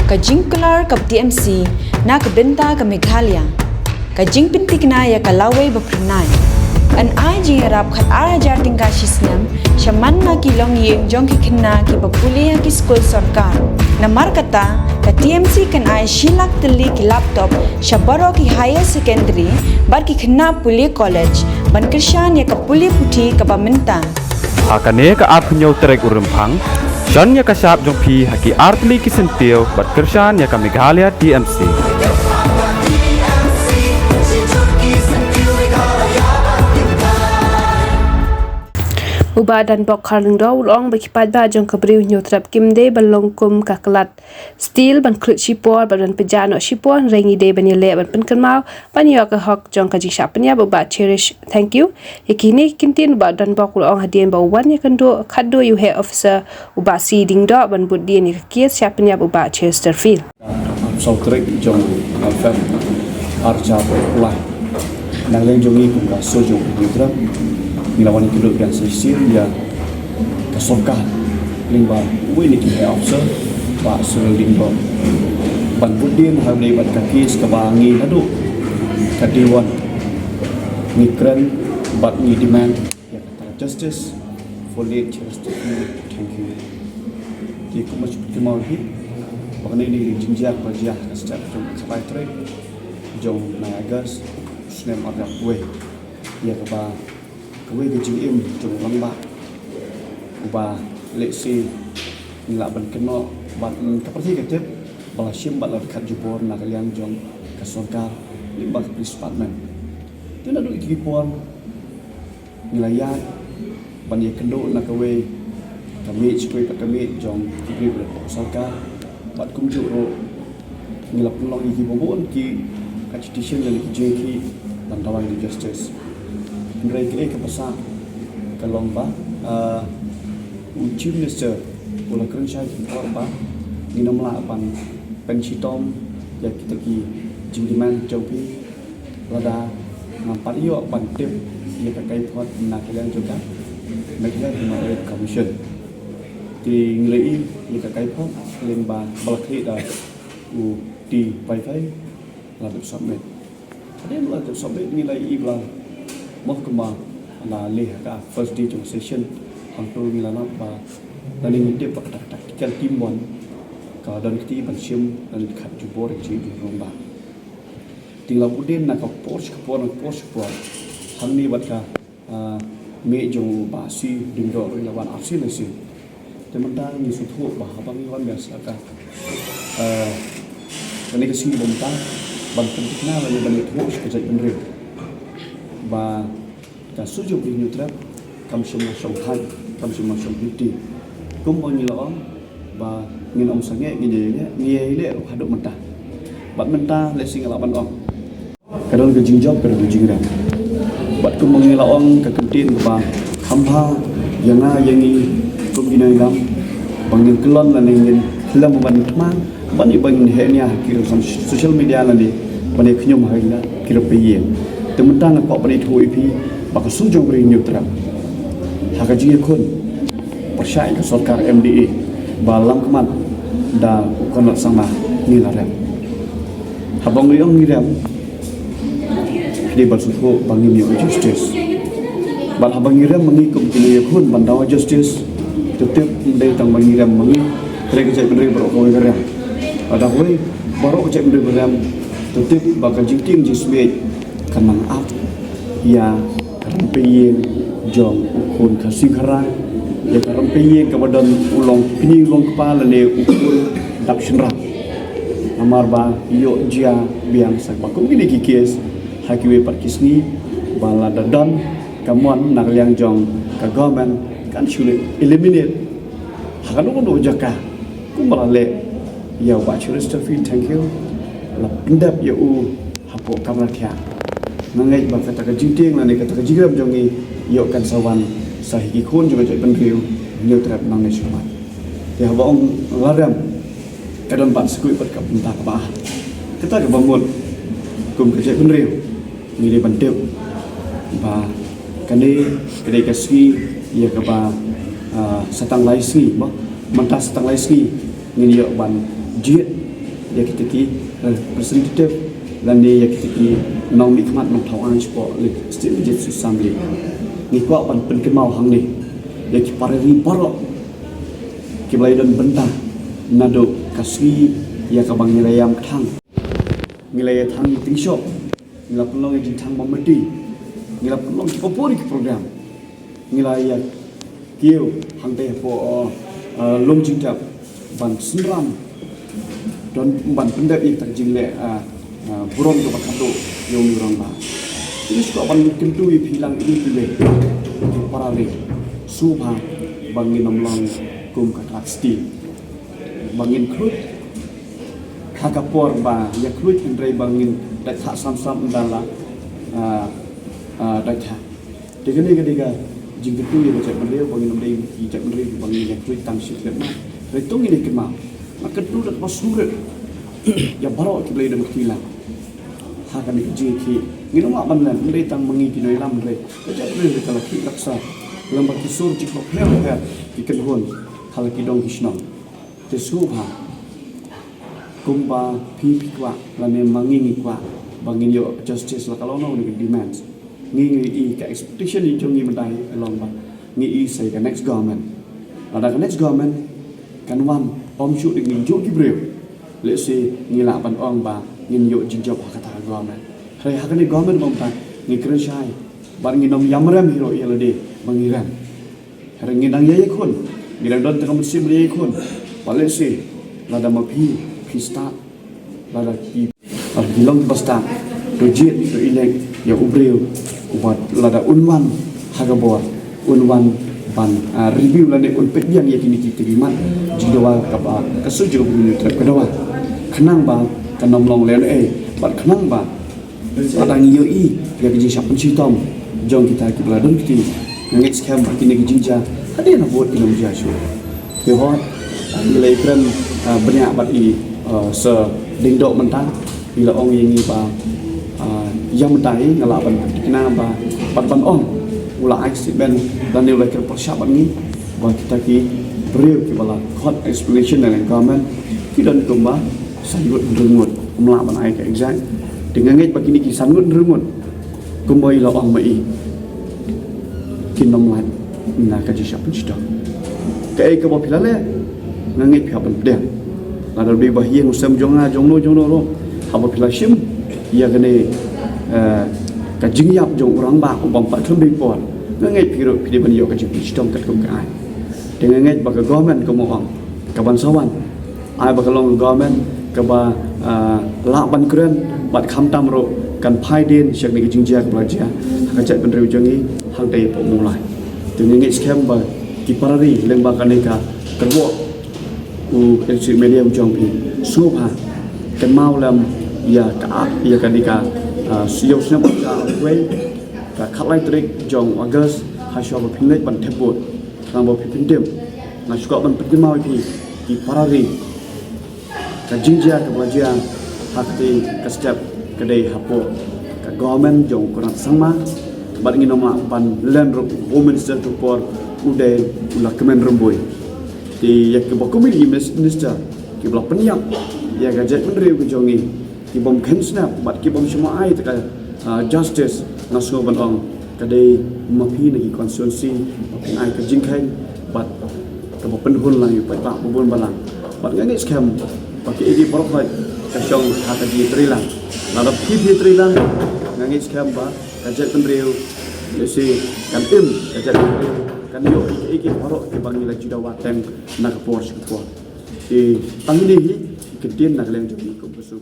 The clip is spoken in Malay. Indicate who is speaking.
Speaker 1: ka jingkular ka TMC na ka benta ka Meghalaya ka jingpintikna ya ka laway bapranay an ai jing rap khat ara jar tingka shisnam shaman na kilong yeng jong ki khinna ki bapuliya ki school sarkar na markata ka TMC kan ai shilak tali ki laptop shabaro ki higher secondary bar ki khinna puli college ban krishan ya ka puli puthi ka baminta
Speaker 2: hakane ka apnyo trek urumphang John ya kasap jong pi haki artli kisentio bat kershan ya ka Meghalaya TMC
Speaker 3: Uba dan bok karling do ulong baki padba jong kabriu nyotrap kimde balong kum kaklat steel ban klut shipor ban pejano shipor rengi de ban yele ban penkenmau ban yo ka hok jong ka jisha penya uba cherish thank you ikini kintin uba dan bok ulong hadien ba wan ya kando khaddo you head officer uba si ding do ban budien ni kies shapenya uba chesterfield
Speaker 4: sautrek jong alfam arja ulai nang jongi kum ka sojo nyotrap ngelawan itu yang sesir ya kesoka lingba wini ki officer pak serlingba ban budin harne ban kakis kebangi adu kadiwan migran bat ni demand ya kata justice for late justice thank you di kumas kemau hi bakne ni jinjak bajah step jom sampai trek jom nagas snem ada we ya keba kue kecil im jung lamba uba leksi nila ban keno bat seperti kecil bala sim bat kat jubor nak kalian jong kasongkar limba police department tu nak duk ikipon nilayat ban ye kendo nak kue kami kue pat kami jong kibri kasongkar bat kumju ro nila pelong ikipon ki constitution dan ki bantawan di justice mereka ke pasar kalong ba chief minister bola kerja korba ni namla ban pensitom ya kita ki jindiman jaupi lada nampak iyo ban tip ya kai thot na kalian juga mereka di commission di nglei ya kai thot lemba balakhi da u di wifi lada submit ada lada submit nilai ibla mahkamah na leh ka first day jong session angto milana ba daling de pak tactical team one ka dan kiti ban sim dan khat jubor ji di romba tingla budin na ka porsche hamni bat ka me jong ba si dingdo lawan afsi lesi temanda ni suthu ba habang wan biasa ka kani ka si bomta ban pentikna la ban thu ka jai benre ba ta suju bi nutrap kam semua songhan kam semua songpiti kum oni lo ba ngin om sange ngie ile haduk mentah bat mentah le sing laban ong kadang ke jingjok kadang ke jingra bat kum oni lo ong ka kentin ba khamha yanga yangi kum ginai lam bangin kelon la ngin hilam ban tma bani bangin he nya ki social media la ni bani khnyum ha ila ki ro pe tementang kok beri thu ipi baka sujung beri nyutra hakaji kun persyai ke sarkar MDA balam kemat da konot sama nilarem habang riong ngiram di balsuho bangi mi justice bal habang ngiram mengikum kini kun bandawa justice tetep ndai tang bangi ram mengi krek cek beri berokoi garam ada hoi baru cek beri beram tetep baka jingting jisme kanang ap ya karampeyen jong ukun kasing harang ya karampeyen kebadan ulong pini ulong kepala ne ukun dakshra amar ba yo jia biang sak bakum gini kikis hakiwe parkisni bala dadan kamuan nak liang jong ka government kan shule eliminate hakan ko jaka kumale ya wa chesterfield thank you la indap ya u hapo kamrathia nangai bang kata kejinting nani kata kejigram jongi yok kan sawan sahiki khun juga jai benriu nyutrap nangai sumat ya bang laram kadon ban skui pat kap entah ba kita ke bangun kum ke jai benriu ni de bantiu ba kani kedai kasgi ya ke ba satang lai sgi ba mentah satang lai sgi ni yok ban jiet ya kita ki representative dan dia kita ki nong nikmat nong tawang sport le state legislative assembly ni ko pan penkemau hang ni ya ki parari parok ki belai dan bentang nado kasih ya ka bang nilayam thang nilai thang ting shop nilai pelong yang thang mamati nilai pelong ki popori ki program nilai ya kieu hang te po lom jing tap ban senram dan ban pendek yang tak jing le burung tu bakado yang orang ba ini suka ban kentu hilang ini pilih para le subha bangin nomlong kum ka steel bangin krut hakapor ba ya krut indrai bangin dak sam-sam ndala dak tha diga jing kentu yang macam beliau bangin nomdai ki cak ndrai bangin ya krut tang shit ma retung ini kemau maka tu dak pasure ya barok ki boleh dem kilang hakan ni jing ki ngino mak ban lan ndai tang mengi ki noi lam ndai cak ndrai kalau ki laksa lembar kisur jiko pleo ka ki kenhon kalau ki dong kisno te subha kumba pi kwa la ne mangingi kwa bangin yo justice la kalau no ni demands ngi i ka expectation ni jong ni mandai along ba ngi i sai ka next government ada ka next government kan wan om shu dik ni jo ki breu le se ngi la ban ong ba ngin yo jing job ka ta government hai ha ka ni government bom ta ngi kren shai bar ngi nom yamram hero yelade mangiran hari ngi dang ye khon ngi dang don ta kam sim ye khon pale se la da ma pi start la da ki long basta do jet do ilek ya ubreu ubat la da unwan hagabor unwan ban review la ne un pedian ye kini ki terima jidawa ka ba ka suju bu trap ka dawa khnang ba ka nom long le bat khnang ba adang yo i ya ki jing chi tom jong kita ki bladon ki ngit scam ba kini ki jinja hade na bot ki nom ja shu ke hot nilai kren banyak bat i se dingdok mentang bila ong yang ni ba yang mentai ngala ban kena ba ban ong ula accident dan nilai kren persyabat ni ba kita ki breu ki bala hot explanation dengan government ki dan kumba sangut rengut mela ban ai ka exact dengan ngit ba kini ki sangut rengut kumba ila ong mai kinom lat na ka jisap cita kai ka ba pilale ngit pha ban de la da be ba hieng usam jonga jongno ro ha ba pilashim ya gane ka jingyap jong orang ba ko bang pa thum bi pon ngit piro pide ban yo ka jip citom kat kum ka ai dengan ngit ba ka government ko mo ka ban sawan ai ba ka long government ka ba la ban kren bat kham tam ro kan phai den shak ni jingjia ka belajar ka chat ban riu jongi hang dei po mulai dengan ngit scam ba ki parari leng ba ka ne ka kerbo u elsi media ujong pi subha kan mau lam ya ka ya ka dika siyo snap ka we ka khalai trik jong august ha sho ba pinai ban thebot kan ba pindem na shuka ban pindem mau pi ki parari ka jingjia ka belajar hakti ka step ka dei hapo ka government jong kurat sama bat ngi noma ban land home minister to por ude ula kemen remboi di ya ke community minister ki blok penyak ya gajet menteri ke jongi ki bom snap bat ki bom semua ai ta justice nasional ban ong kadai mapi nagi konstitusi mapi ai ke jingkai bat ke penhun lang yu pat bubun balang bat ngi scam pakai igi porok hai ka syong ha ka ji trilang la pi trilang ngi scam ba gajet menteri lesi kan gajet menteri kan yo iki horok ke bangi la juda wateng na ka por shi ko e tangi ni ke din na leng jogi ko besu